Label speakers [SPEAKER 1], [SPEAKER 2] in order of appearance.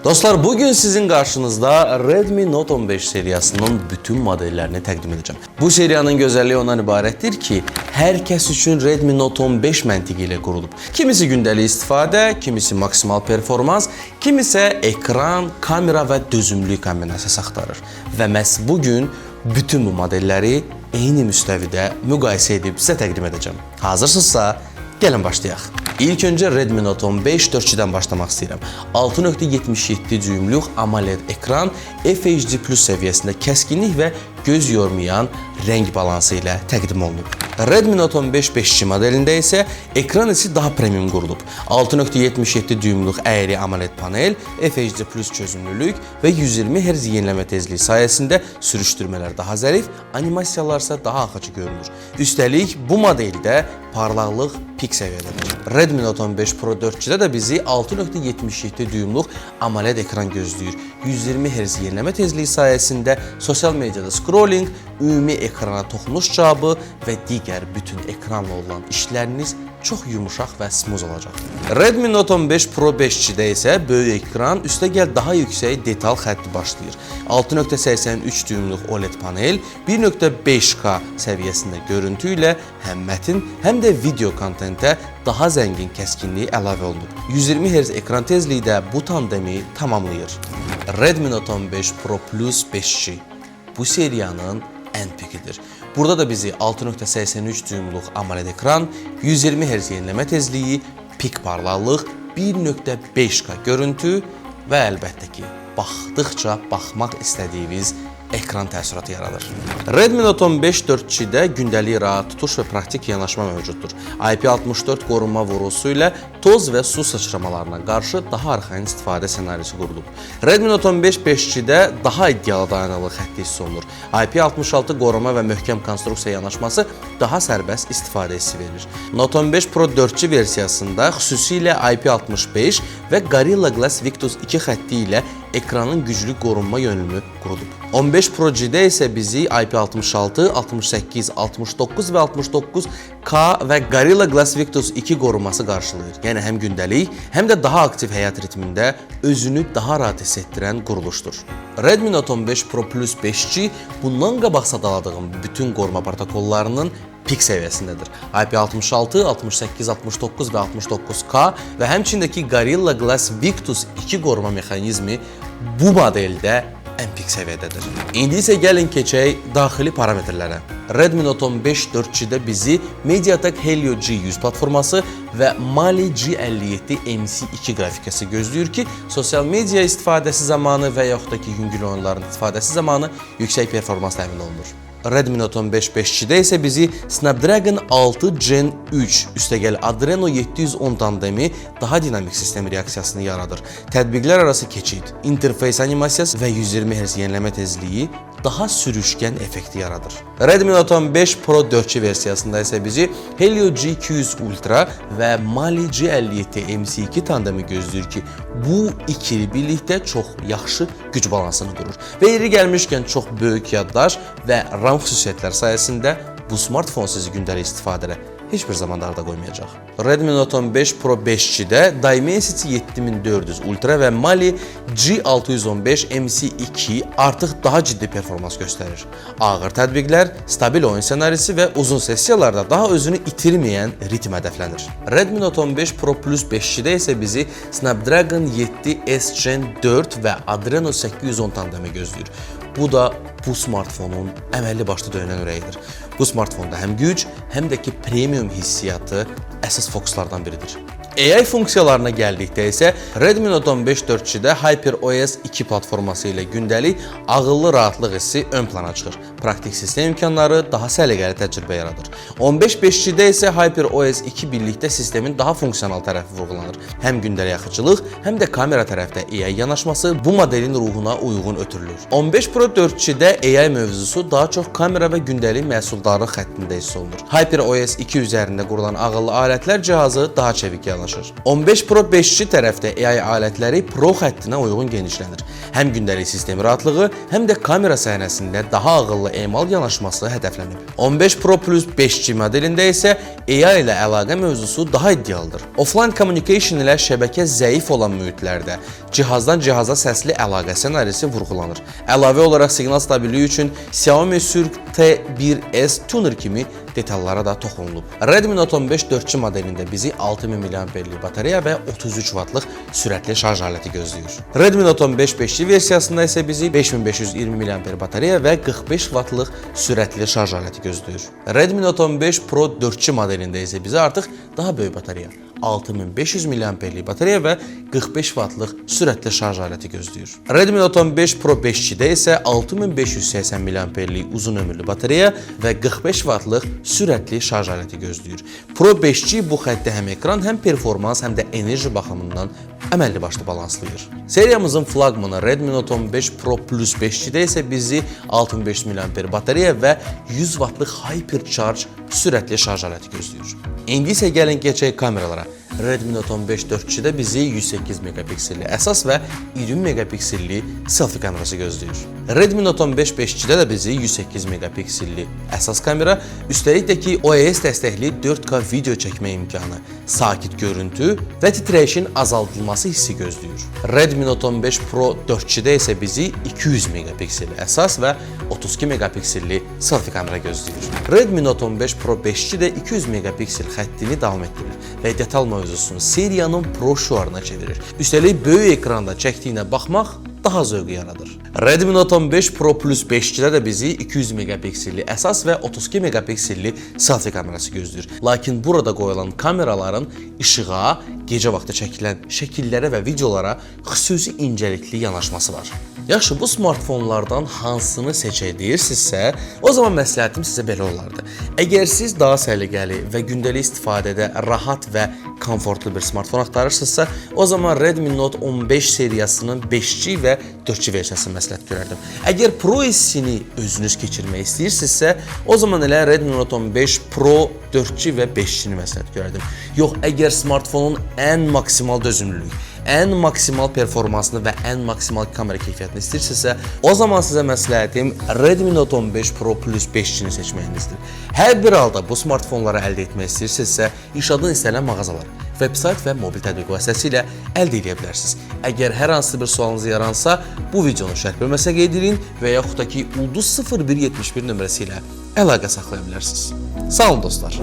[SPEAKER 1] Dostlar, bugün sizin karşınızda Redmi Note 15 seriyasının bütün modellerini təqdim edeceğim. Bu seriyanın gözəlliyi ondan ibarətdir ki, hər kəs üçün Redmi Note 15 məntiqi ilə qurulub. Kimisi gündəlik istifadə, kimisi maksimal performans, kimisi ekran, kamera və dözümlülük kombinasiyası axtarır. Və məhz bugün bütün bu modelləri eyni müstəvidə müqayisə edib sizə təqdim edəcəm. Hazırsınızsa, gəlin başlayaq. İlk öncə Redmi Note 15 4G-dən başlamaq istəyirəm. 6.77 düymlük AMOLED ekran FHD+ səviyyəsində kəskinlik və göz yormayan rəng balansı ilə təqdim olunub. Redmi Note 15 5G modelində isə ekran içi daha premium qurulub. 6.77 düymlük əyri AMOLED panel, FHD+ çözünürlük və 120 Hz yenilənmə tezliyi sayəsində sürüşdürmələr daha zərif, animasiyalar isə daha axıcı görünür. Üstəlik, bu modeldə parlaqlıq pik səviyyədədir. Redmi Note 15 Pro 4G-də də bizi 6.77 düymlük AMOLED ekran gözləyir. 120 Hz yenilənmə tezliyi sayəsində sosial mediada scrolling, ümumi ekrana toxunuş cavabı və digər bütün ekranla olan işləriniz çox yumuşaq və smooth olacaq. Redmi Note 15 Pro 5G-də isə böyük ekran, üstəgəl daha yüksək detal xətti başlayır. 6.83 düymlük OLED panel, 1.5K səviyyəsində görüntü ilə həm mətin, həm də video kontentə daha zəngin kəskinliyi əlavə olunub. 120 Hz ekran tezliyi də bu tandemi tamamlayır. Redmi Note 15 Pro Plus 5G bu seriyanın ən pikidir. Burada da bizi 6.83 düymlük AMOLED ekran, 120 Hz yenilənmə tezliyi, pik parlaqlıq, 1.5K görüntü və əlbəttə ki, baxdıqca baxmaq istədiyiniz ekran təəssüratı yaradır. Redmi Note 15 4G-də gündəlik rahat tutuş və praktik yanaşma mövcuddur. IP64 qorunma vurusu ilə toz və su sıçramalarına qarşı daha arxain istifadə ssenarisi qurulub. Redmi Note 15 5G-də daha iddialı dayanıqlı xətti hiss olunur. IP66 qorunma və möhkəm konstruksiya yanaşması daha sərbəst istifadə hissi verir. Note 15 Pro 4G versiyasında xüsusilə IP65 və Gorilla Glass Victus 2 xətti ilə ekranın güclü qorunma yönümü qurulub. 15 Pro G-də isə bizi IP66, 68, 69 və 69K və Gorilla Glass Victus 2 qorunması qarşılayır. Yəni həm gündəlik, həm də daha aktiv həyat ritmində özünü daha rahat hiss etdirən quruluşdur. Redmi Note 15 Pro Plus 5G bundan qabaq sadaladığım bütün qoruma protokollarının pik səviyyəsindədir. IP66, 68, 69 və 69K və həmçindəki Gorilla Glass Victus 2 qoruma mexanizmi bu modeldə ən pik səviyyədədir. İndi isə gəlin keçək daxili parametrlərə. Redmi Note 15 4G-də bizi MediaTek Helio G100 platforması və Mali G57 MC2 qrafikası gözləyir ki, sosial media istifadəsi zamanı və yaxud da ki, yüngül oyunların istifadəsi zamanı yüksək performans təmin olunur. Redmi Note 15 5G-də isə bizi Snapdragon 6 Gen 3 üstəgəl Adreno 710 tandemi daha dinamik sistem reaksiyasını yaradır. Tətbiqlər arası keçid, interfeys animasiyası və 120 Hz yenilənmə tezliyi daha sürüşkən effekti yaradır. Redmi Note 15 Pro 4G versiyasında isə bizi Helio G200 Ultra və Mali G57 MC2 tandemi gözləyir ki, bu ikili birlikdə çox yaxşı güc balansını qurur. Və yeri gəlmişkən çox böyük yaddaş və RAM xüsusiyyətlər sayəsində bu smartfon sizi gündəlik istifadədə heç bir zaman arda qoymayacaq. Redmi Note 15 Pro 5G-də Dimensity 7400 Ultra və Mali G615 MC2 artıq daha ciddi performans göstərir. Ağır tətbiqlər, stabil oyun ssenarisi və uzun sessiyalarda daha özünü itirməyən ritm hədəflənir. Redmi Note 15 Pro Plus 5G-də isə bizi Snapdragon 7S Gen 4 və Adreno 810 tandemi gözləyir. Bu da bu smartfonun əməlli başlı döyünən ürəyidir. Bu smartfonda həm güc, həm də ki premium hissiyatı əsas fokuslardan biridir. AI funksiyalarına gəldikdə isə Redmi Note 15 4G-də HyperOS 2 platforması ilə gündəlik ağıllı rahatlıq hissi ön plana çıxır. Praktik sistem imkanları daha səliqəli təcrübə yaradır. 15 5G-də isə HyperOS 2 birlikdə sistemin daha funksional tərəfi vurğulanır. Həm gündəlik axıcılıq, həm də kamera tərəfdə AI yanaşması bu modelin ruhuna uyğun ötürülür. 15 Pro 4G-də AI mövzusu daha çox kamera və gündəlik məhsuldarlıq xəttində hiss olunur. HyperOS 2 üzərində qurulan ağıllı alətlər cihazı daha çevik yanaşır. 15 Pro 5G tərəfdə AI alətləri Pro xəttinə uyğun genişlənir. Həm gündəlik sistem rahatlığı, həm də kamera səhnəsində daha ağıllı sensorlu emal yanaşması hədəflənib. 15 Pro Plus 5G modelində isə AI ilə əlaqə mövzusu daha idealdır. Offline communication ilə şəbəkə zəif olan mühitlərdə cihazdan cihaza səsli əlaqə ssenarisi vurğulanır. Əlavə olaraq siqnal stabilliyi üçün Xiaomi Surq T1S Tuner kimi detallara da toxunulub. Redmi Note 15 4G modelində bizi 6000 mAh-lik batareya və 33 Wh-lıq sürətli şarj aləti gözləyir. Redmi Note 15 5G versiyasında isə bizi 5520 mAh batareya və 45 Wh-lıq sürətli şarj aləti gözləyir. Redmi Note 15 Pro 4G modelində isə bizi artıq daha böyük batareya, 6500 mAh-lik batareya və 45 Wh-lıq sürətli şarj aləti gözləyir. Redmi Note 15 Pro 5G-də isə 6580 mAh-lik uzun ömürlü batareya və 45 Wh-lıq sürətli şarj aləti gözləyir. Pro 5G bu xəttdə həm ekran, həm performans, həm də enerji baxımından əməlli başlı balanslayır. Seriyamızın flaqmanı Redmi Note 15 Pro Plus 5G-də isə bizi 6500 mAh batareya və 100 Wh-lıq Hypercharge sürətli şarj aləti gözləyir. İndi isə gəlin keçək kameralara. Redmi Note 15 4G-də bizi 108 megapikselli əsas və 20 megapikselli selfie kamerası gözləyir. Redmi Note 15 5G-də də bizi 108 megapikselli əsas kamera, üstəlik də ki OIS dəstəkli 4K video çəkmə imkanı, sakit görüntü və titrəyişin azaldılması hissi gözləyir. Redmi Note 15 Pro 4G-də isə bizi 200 megapikselli əsas və 32 megapikselli selfie kamera gözləyir. Redmi Note 15 Pro 5G-də 200 megapiksel xəttini davam etdirir və detal mövzusunu seriyanın Pro şüarına çevirir. Üstəlik böyük ekranda çəkdiyinə baxmaq daha zövq yaradır. Redmi Note 15 Pro Plus 5G-də də bizi 200 megapikselli əsas və 32 megapikselli selfie kamerası gözləyir. Lakin burada qoyulan kameraların işığa, gecə vaxtı çəkilən şəkillərə və videolara xüsusi incəlikli yanaşması var. Yaxşı, bu smartfonlardan hansını seçək deyirsinizsə, o zaman məsləhətim sizə belə olardı. Əgər siz daha səliqəli və gündəlik istifadədə rahat və komfortlu bir smartfon axtarırsınızsa, o zaman Redmi Note 15 seriyasının 5G və 4G versiyasını məsləhət görərdim. Əgər Pro hissini özünüz keçirmək istəyirsinizsə, o zaman elə Redmi Note 15 Pro 4G və 5G-ni məsləhət görərdim. Yox, əgər smartfonun ən maksimal dözümlülük, ən maksimal performansını və ən maksimal kamera keyfiyyətini istəyirsinizsə, o zaman sizə məsləhətim Redmi Note 15 Pro Plus 5G-ni seçməyinizdir. Hər bir halda bu smartfonları əldə etmək istəyirsinizsə, İrşadın istənilən mağazalar, veb-sayt və mobil tətbiq vasitəsilə əldə edə bilərsiniz. Əgər hər hansı bir sualınız yaransa, bu videonun şərh bölməsinə qeyd edin və yaxud da ki ulduz 0171 nömrəsi ilə əlaqə saxlaya bilərsiniz. Sağ olun dostlar.